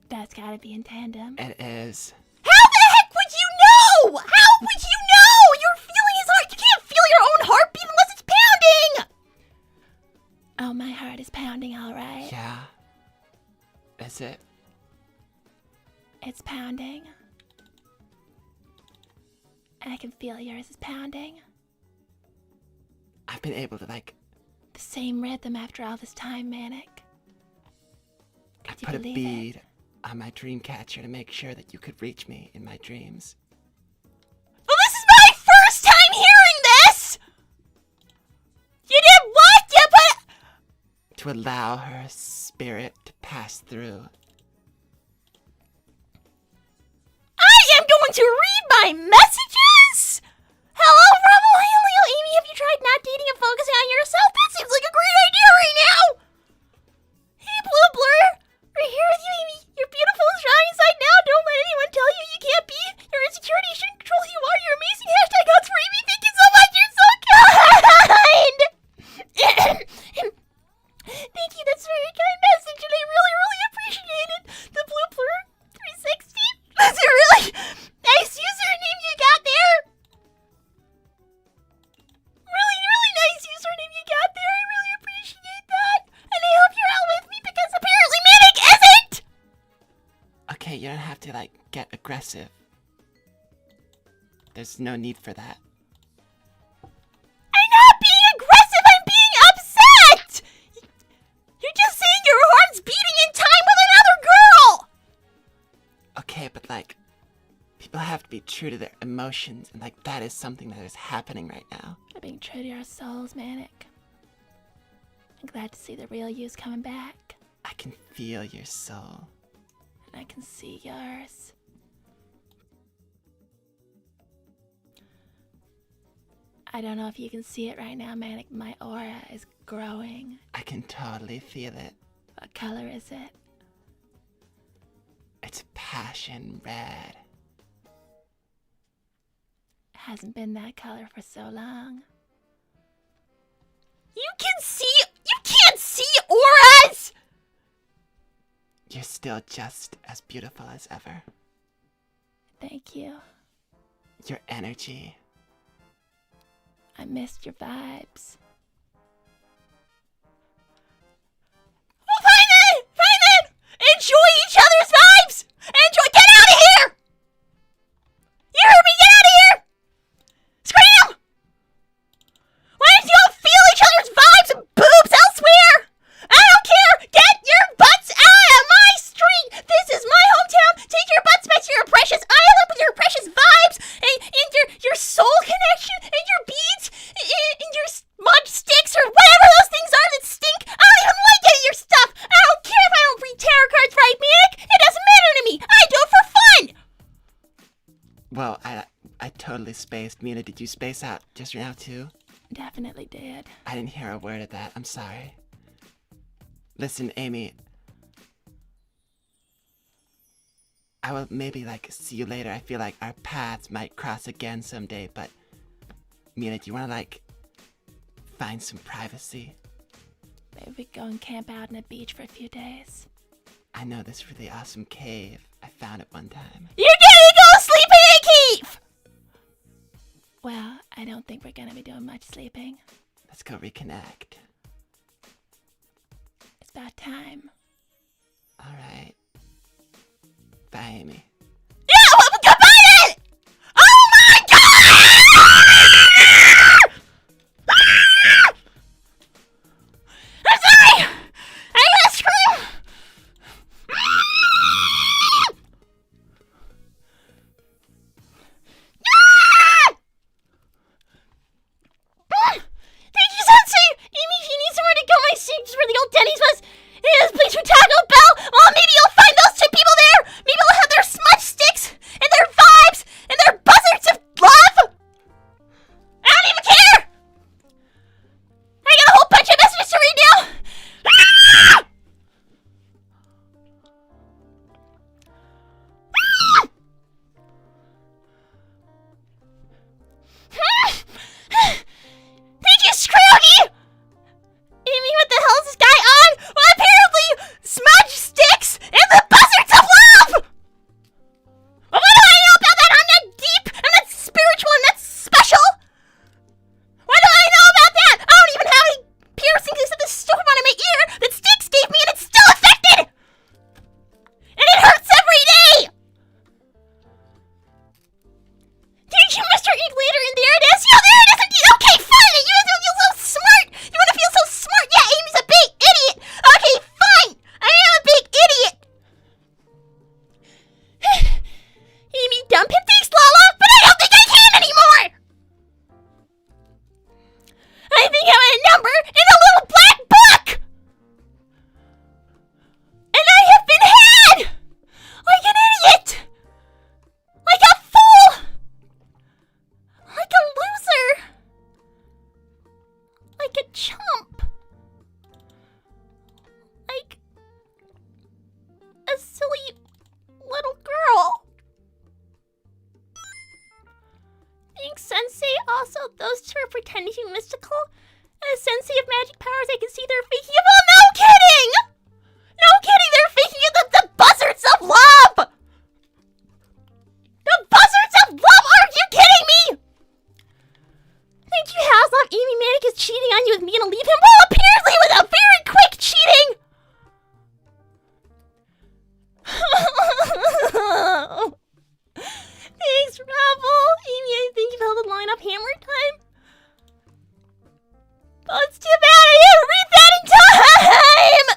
That's gotta be in tandem. It is. How the heck would you know? How would you know? Your feeling is hard. You can't feel your own heartbeat unless it's pounding. Oh, my heart is pounding, all right. Yeah. Is it? It's pounding. And I can feel yours is pounding. I've been able to The same rhythm after all this time, Manic. I Could you put a believe bead it? on my dream catcher to make sure that you could reach me in my dreams. Well, this is my first time hearing this! You did what? You put... To allow her spirit to pass through. I am going to read my messages? Hello, Rebel. Hey, Leo. Amy, have you tried not dating and focusing on yourself? That seems like a great idea right now. Hey, Blue Blur. We're here with you, Amy. You're beautiful and strong inside now. Don't let anyone tell you you can't be. Your insecurity shouldn't control who you are. You're amazing. Hashtag odds for Amy. Thank you so much. You're so kind. Thank you. That's a very kind message, and I really, really appreciate it. The Blue Blur 360. That's a really nice username you got there. Really, really nice username you got there. I really appreciate that. And I hope you're all with me because apparently Manic isn't. Okay, you don't have to get aggressive. There's no need for that. I'm not being aggressive. I'm being upset. be true to their emotions, and like that is something that is happening right now. We're being true to our souls, Manic. I'm glad to see the real you's coming back. I can feel your soul. And I can see yours. I don't know if you can see it right now, Manic. My aura is growing. I can totally feel it. What color is it? It's passion red. It hasn't been that color for so long. You can't see auras! You're still just as beautiful as ever. Thank you. Your energy. I missed your vibes. Well, fine then! Enjoy each other's vibes! Get out of here! You heard me, get out of here! Scream! Why don't you all feel each other's vibes and boobs elsewhere? I don't care! Get your butts out of my street! This is my hometown! Take your butts back to your precious island with your precious vibes and your soul connection and your beads and your smudge sticks or whatever those things are that stink! I don't even like any of your stuff! I don't care if I don't read tarot cards right, Manic! It doesn't matter to me! I do it for fun! Well, I totally spaced. Mina, did you space out just now too? Definitely did. I didn't hear a word of that. I'm sorry. Listen, Amy. I will maybe see you later. I feel like our paths might cross again someday, but Mina, do you want to find some privacy? Maybe we go and camp out on a beach for a few days. I know this really awesome cave. I found it one time. You're gonna go sleep in a cave! Well, I don't think we're gonna be doing much sleeping. Let's go reconnect. It's about time. Alright. Bye, Amy. Yeah, well, goodbye then! Oh my god! I'm sorry! I'm gonna scream! Thank you, Sensei! Amy, if you need somewhere to go, my seat is where the old Denny's was. It is a place for Taco Bell. Oh, maybe you'll find those two people there. Maybe they'll have their smudge sticks and their vibes and their buzzards of love. I don't even care. I got a whole bunch of messages to read now. Thank you, Scrooge! Amy, what the hell is this guy on? Well, apparently, smudge sticks and the buzzards of love! Well, what do I know about that? I'm not deep, I'm not spiritual, I'm not special! What do I know about that? I don't even have any piercings except the stupid one in my ear that Sticks gave me and it's still affected! And it hurts every day! Did you, Mr. Inkleader, and there it is? Yeah, there it is! Okay, fine! You guys feel so smart! You wanna feel so smart? Yeah, Amy's a big idiot! Okay, fine! I am a big idiot! Amy, dump him, thanks, Lala, but I don't think I can anymore! I think I'm a number in a little black book! And I have been had! Like an idiot! Like a fool! Like a loser! Like a chump! Like a silly little girl! Thanks, Sensei. Also, those two are pretending to be mystical. As Sensei of magic powers, I can see they're faking it. Oh, no kidding! No kidding, they're faking it! The buzzards of love! The buzzards of love! Are you kidding me? Thank you, Haslop. Amy Manic is cheating on you with me and leave him. Well, apparently with a very quick cheating! Thanks, Ravel. Amy, I think you've held the line up hammer time. Oh, it's too bad I didn't read that in time!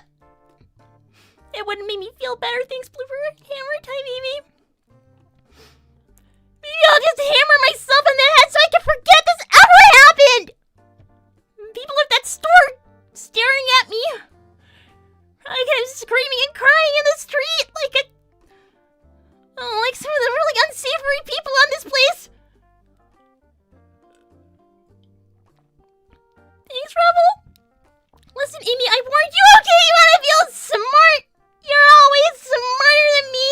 It wouldn't make me feel better. Thanks, Blue, for hammer time, Amy. Maybe Listen, Amy, I warned you, okay? You wanna feel smart? You're always smarter than me.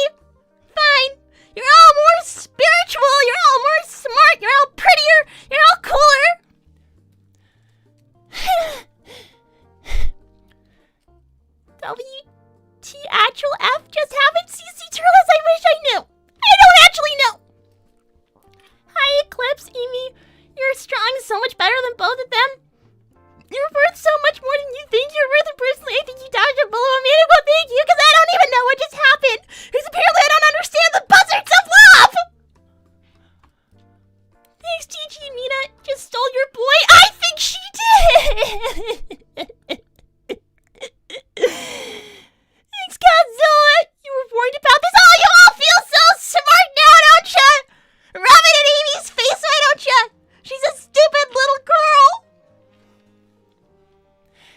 Fine. You're all more spiritual. You're all more smart. You're all prettier. You're all cooler. WTF just happened? CC Turles, I wish I knew. I don't actually know. Hi, Eclipse, Amy. You're strong, so much better than both of them. You're worth so much more than you think you're worth. And personally, I think you dodged a bullet with me. Well, thank you, because I don't even know what just happened. Because apparently I don't understand the buzzards of love. Thanks, Gigi and Mina. Just stole your boy. I think she did. Thanks, Godzilla. You were worried about this. Oh, you all feel so smart now, don't ya? Rub it in Amy's face, why don't ya? She's a stupid little girl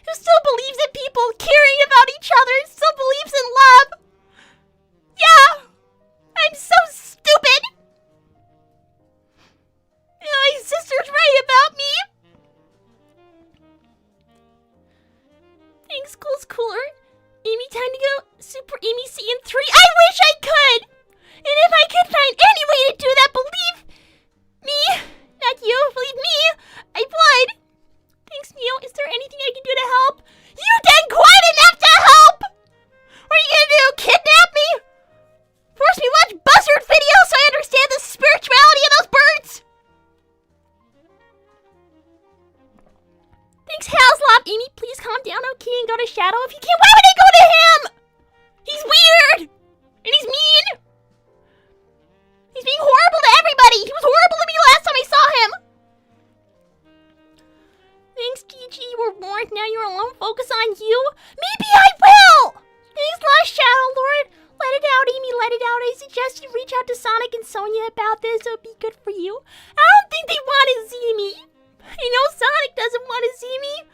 who still believes in people caring about each other and still believes in love. Yeah, I'm so stupid. Yeah, my sister's right about me. Thanks, Cool's cooler. Amy, time to go Super Amy Season 3. I wish I could! And if I could find any way to do that, believe me, not you, believe me, I would. Thanks, Neo. Is there anything I can do to help? You did quite enough to help! What are you gonna do, kidnap me? Force me to watch Buzzard videos so I understand the spirituality of those birds? Thanks, Haslop. Amy, please calm down, okay, and go to Shadow if you can. Why would I go to him? He's weird! And he's mean! He's being horrible to everybody! He was horrible to me last time I saw him! Thanks, Gigi. You were warned. Now you're alone. Focus on you. Maybe I will! Thanks, Lost Shadow Lord. Let it out, Amy. Let it out. I suggest you reach out to Sonic and Sonia about this. It would be good for you. I don't think they want to see me. I know Sonic doesn't want to see me.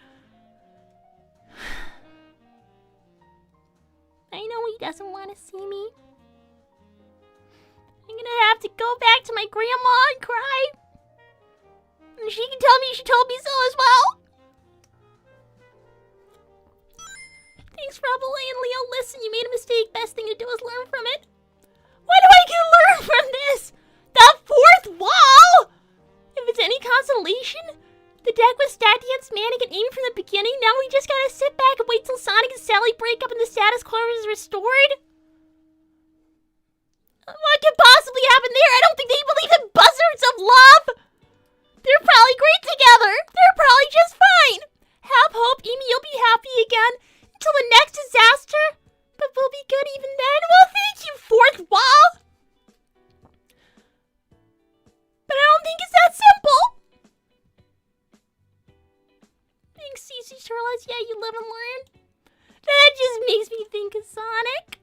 I know he doesn't want to see me. I'm gonna have to go back to my grandma and cry. And she can tell me she told me so as well. Thanks, Rebel and Leo. Listen, you made a mistake. Best thing to do is learn from it. What do I can learn from this? The fourth wall? If it's any consolation, the deck was stacked against Manic and Amy from the beginning. Now we just gotta sit back and wait till Sonic and Sally break up and the status quo is restored? What could possibly happen there? I don't think they believe in buzzards of love. They're probably great together. They're probably just fine. Have hope, Amy, you'll be happy again until the next disaster. But we'll be good even then. Well, thank you, fourth wall. But I don't think it's that simple. Thanks, CC Charlotte. Yeah, you live and learn. That just makes me think of Sonic.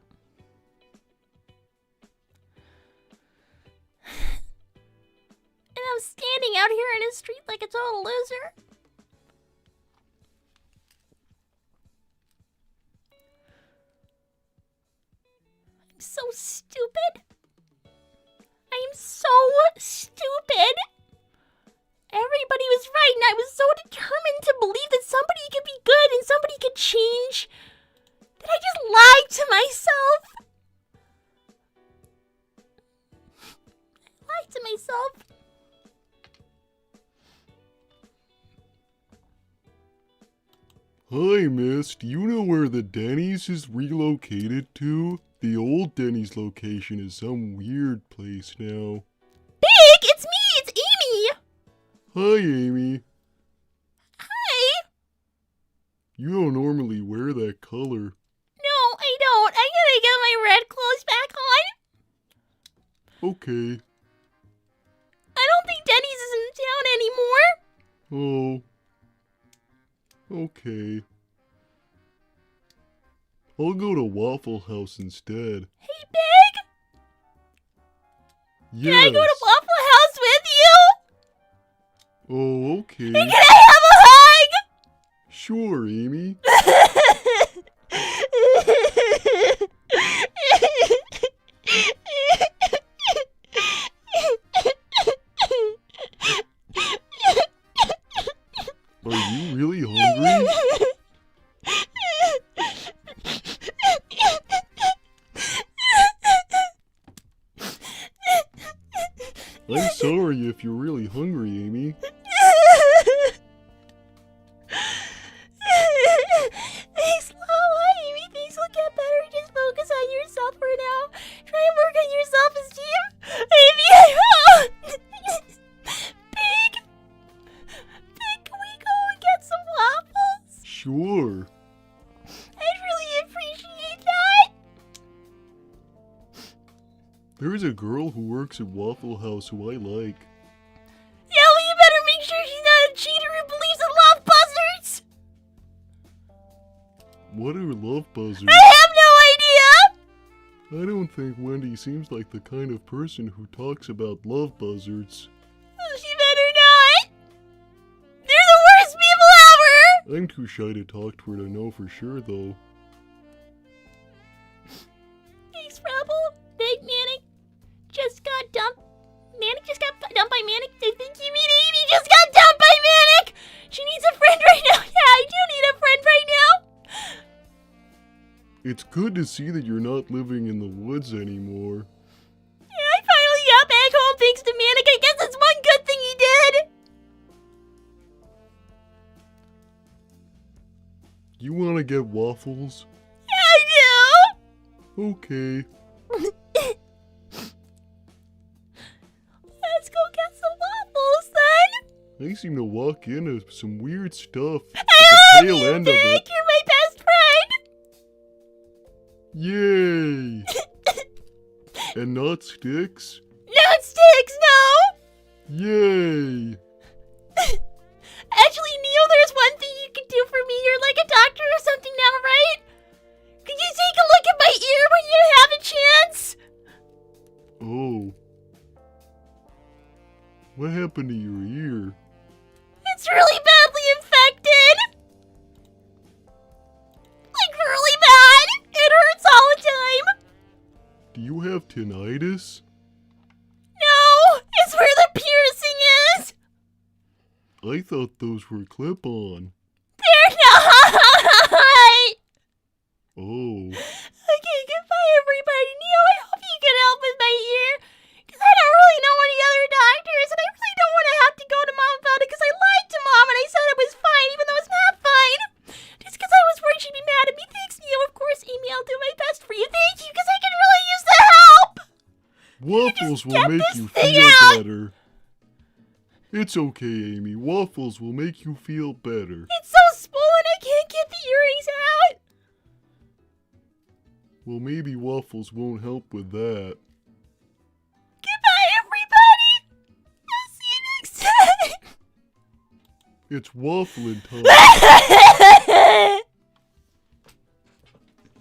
And I'm standing out here in the street like a total loser. I'm so stupid. I am so stupid. Everybody was right, and I was so determined to believe that somebody could be good and somebody could change that I just lied to myself. I lied to myself. Hi, miss. Do you know where the Denny's is relocated to? The old Denny's location is some weird place now. Big, it's me, it's Amy. Hi, Amy. Hi. You don't normally wear that color. No, I don't. I gotta get my red clothes back on. Okay. I don't think Denny's is in town anymore. Oh. Okay. I'll go to Waffle House instead. Hey, Big. Yes. Can I go to Waffle House with you? Oh, okay. And can I have a hug? Sure, Amy. Are you really hungry? if you're really hungry, Amy. Thanks, Lala. Amy, things will get better. Just focus on yourself for now. Try and work on your self-esteem. Amy, Pig, can we go and get some waffles? Sure. I'd really appreciate that. There's a girl who works at Waffle House who I like. Yeah, well, you better make sure she's not a cheater who believes in love buzzards. What are love buzzards? I have no idea. I don't think Wendy seems like the kind of person who talks about love buzzards. Oh, she better not. They're the worst people ever. I'm too shy to talk to her to know for sure, though. Thanks, Rebel. Big Manic just got dumped. Manic just got dumped by Manic. I think you mean Amy just got dumped by Manic. She needs a friend right now. Yeah, I do need a friend right now. It's good to see that you're not living in the woods anymore. Yeah, I finally got back home thanks to Manic. I guess that's one good thing he did. You want to get waffles? Yeah, I do. Okay. Let's go get some waffles then. I seem to walk into some weird stuff at I the love tail you, end of Dick. it. You're my best friend. Yay! And not sticks? Not sticks, no. Yay! Actually, Neil, there's one thing you can do for me. You're like a doctor or something now, right? Could you take a look at my ear when you have a chance? Oh. What happened to your ear? It's really badly infected. Like, really bad. It hurts all the time. Do you have tinnitus? No, it's where the piercing is. I thought those were clip-on. They're not. Oh. Okay, goodbye, everybody. Neil, I hope you can help with my ear. Because I don't really know any other doctors, and I really don't want to have to go to Mom about it because I lied to Mom and I said it was fine, even though it's not fine. Just because I was worried she'd be mad at me. Thanks, Neil. Of course, Amy, I'll do my best for you. Thank you, because I could really use the help. Waffles will get make this you thing feel out. better. It's okay, Amy. Waffles will make you feel better. It's so swollen, I can't get the earrings out. Well, maybe waffles won't help with that. Goodbye, everybody. I'll see you next time. It's waffling time.